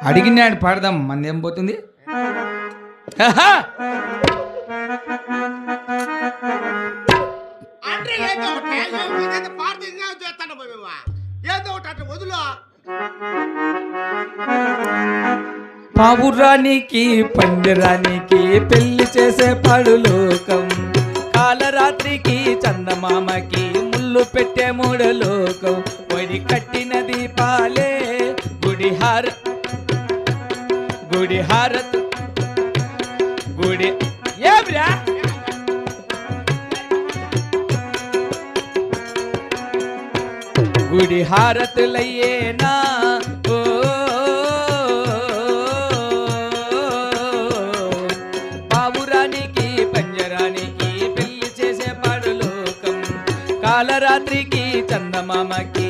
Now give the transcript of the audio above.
అడిగినాడు పాడదాం మందేం పోతుంది. పావురానికి పంజరానికి పెళ్లి చేసే పడులోకం, కాలరాత్రికి చందమామకి ముళ్ళు పెట్టే మూడలోకం. ఒడి కట్టిన దీపాలే గుడి హారత్ గుడి హారత్ గుడి ఏబ్రా గుడి హారతులయ్యేనా ఓ పావురానికి పంజరానికి పెళ్లి చేసే పడులోకం, కాలరాత్రికి చందమామకి